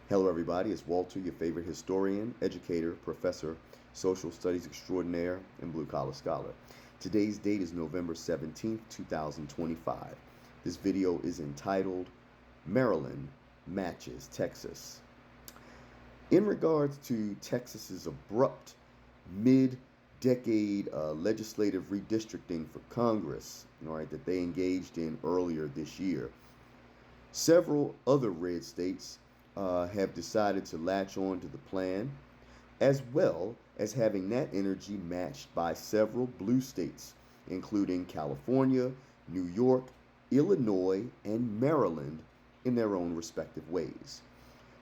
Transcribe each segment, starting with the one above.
Hello, everybody. It's Walter, your favorite historian, educator, professor, social studies extraordinaire, and blue collar scholar. Today's date is November 17th, 2025. This video is entitled Maryland Matches Texas. In regards to Texas's abrupt mid-decade legislative redistricting for Congress, all right, that they engaged in earlier this year, several other red states have decided to latch on to the plan, as well as having that energy matched by several blue states, including California, New York, Illinois, and Maryland in their own respective ways.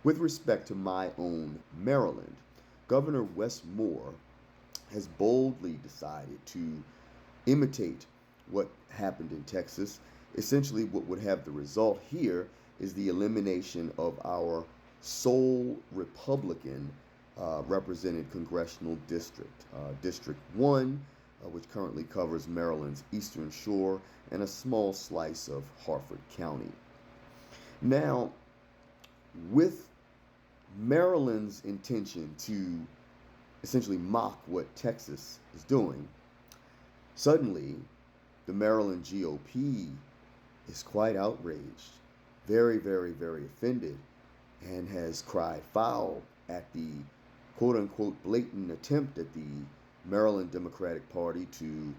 With respect to my own Maryland, Governor Wes Moore has boldly decided to imitate what happened in Texas. Essentially, what would have the result here is the elimination of our sole Republican represented congressional district, District 1, which currently covers Maryland's Eastern Shore and a small slice of Harford County. Now, with Maryland's intention to essentially mock what Texas is doing, suddenly the Maryland GOP is quite outraged, very, very, very offended, and has cried foul at the quote unquote blatant attempt at the Maryland Democratic Party to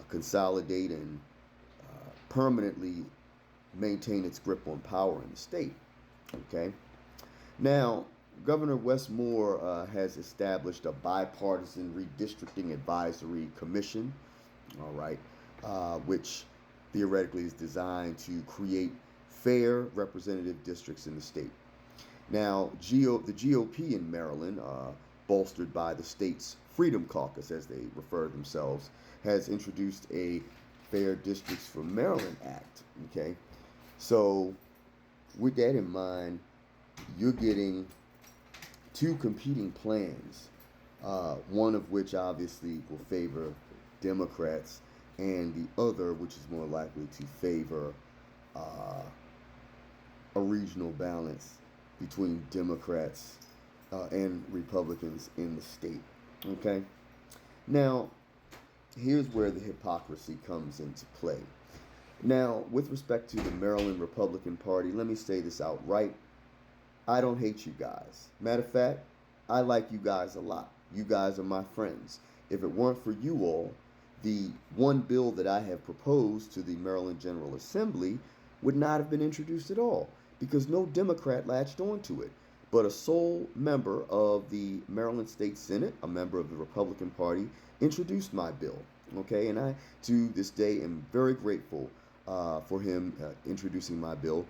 consolidate and permanently maintain its grip on power in the state. Okay. Now, Governor Wes Moore has established a bipartisan redistricting advisory commission, all right, which theoretically is designed to create fair representative districts in the state. Now, the GOP in Maryland, bolstered by the state's Freedom Caucus, as they refer to themselves, has introduced a Fair Districts for Maryland Act. Okay, so with that in mind, you're getting two competing plans, one of which obviously will favor Democrats, and the other, which is more likely to favor a regional balance between Democrats and Republicans in the state. Okay? Now, here's where the hypocrisy comes into play. Now, with respect to the Maryland Republican Party, let me say this outright. I don't hate you guys. Matter of fact, I like you guys a lot. You guys are my friends. If it weren't for you all, the one bill that I have proposed to the Maryland General Assembly would not have been introduced at all, because no Democrat latched onto it, but a sole member of the Maryland State Senate, a member of the Republican Party, introduced my bill. Okay, and I, to this day, am very grateful for him introducing my bill.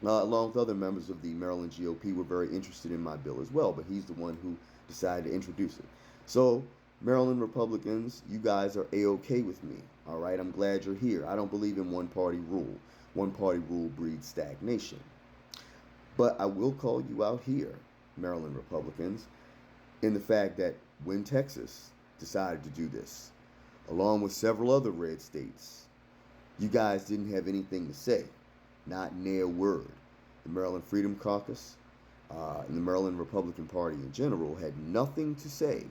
Along with other members of the Maryland GOP, were very interested in my bill as well, but he's the one who decided to introduce it. So, Maryland Republicans, you guys are A-OK with me. All right, I'm glad you're here. I don't believe in one-party rule. One-party rule breeds stagnation. But I will call you out here, Maryland Republicans, in the fact that when Texas decided to do this, along with several other red states, you guys didn't have anything to say. Not near a word. The Maryland Freedom Caucus and the Maryland Republican Party in general had nothing to say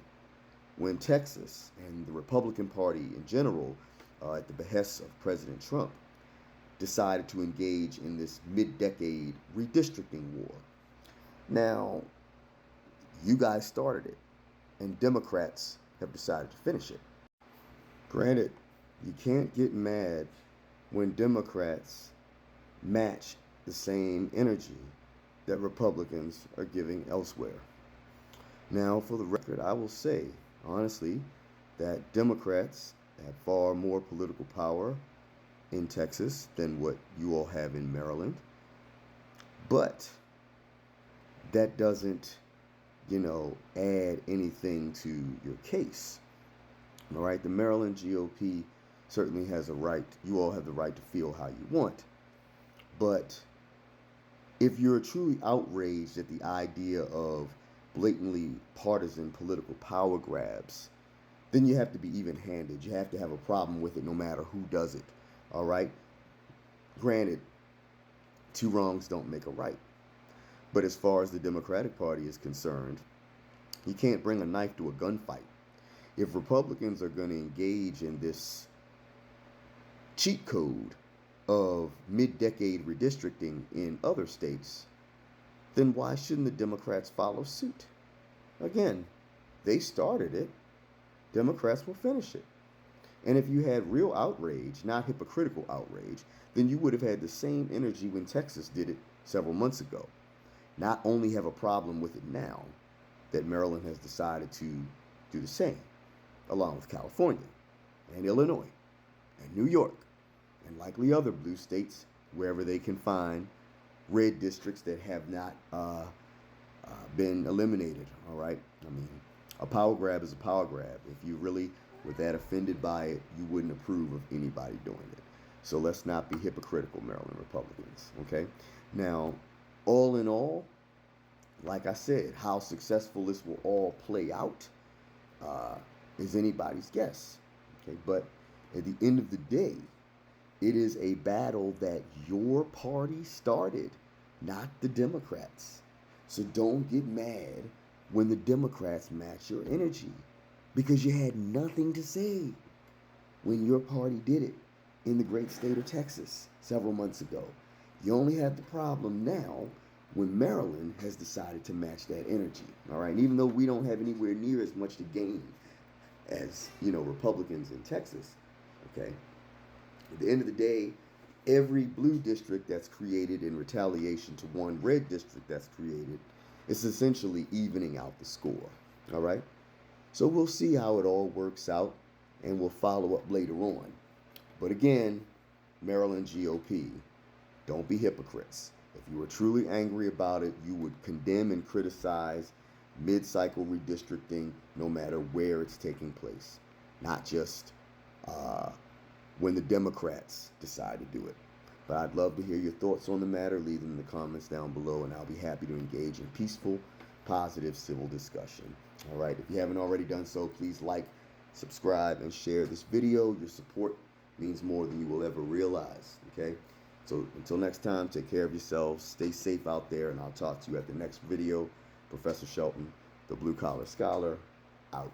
when Texas and the Republican Party in general, at the behest of President Trump, decided to engage in this mid-decade redistricting war. Now, you guys started it, and Democrats have decided to finish it. Granted, you can't get mad when Democrats match the same energy that Republicans are giving elsewhere. Now, for the record, I will say, honestly, that Democrats have far more political power in Texas than what you all have in Maryland. But that doesn't, add anything to your case. All right, the Maryland GOP certainly has a right. You all have the right to feel how you want. But if you're truly outraged at the idea of blatantly partisan political power grabs, then you have to be even-handed. You have to have a problem with it no matter who does it. All right? Granted, two wrongs don't make a right. But as far as the Democratic Party is concerned, you can't bring a knife to a gunfight. If Republicans are going to engage in this cheat code of mid-decade redistricting in other states, then why shouldn't the Democrats follow suit? Again, they started it. Democrats will finish it. And if you had real outrage, not hypocritical outrage, then you would have had the same energy when Texas did it several months ago. Not only have a problem with it now, that Maryland has decided to do the same, along with California and Illinois and New York and likely other blue states wherever they can find red districts that have not been eliminated. All right. I mean, a power grab is a power grab. If you really were that offended by it, you wouldn't approve of anybody doing it. So let's not be hypocritical, Maryland Republicans. Okay. Now, all in all, like I said, how successful this will all play out is anybody's guess. Okay. But at the end of the day, it is a battle that your party started, not the Democrats. So don't get mad when the Democrats match your energy, because you had nothing to say when your party did it in the great state of Texas several months ago. You only have the problem now when Maryland has decided to match that energy. All right. And even though we don't have anywhere near as much to gain as, Republicans in Texas, okay, at the end of the day, every blue district that's created in retaliation to one red district that's created is essentially evening out the score. All right. So we'll see how it all works out, and we'll follow up later on. But again, Maryland GOP, don't be hypocrites. If you were truly angry about it, you would condemn and criticize mid-cycle redistricting no matter where it's taking place, not just when the Democrats decide to do it. But I'd love to hear your thoughts on the matter. Leave them in the comments down below, and I'll be happy to engage in peaceful, positive, civil discussion. All right, if you haven't already done so, please like, subscribe, and share this video. Your support means more than you will ever realize, okay? So until next time, take care of yourselves, stay safe out there, and I'll talk to you at the next video. Professor Shelton, the Blue Collar Scholar, out.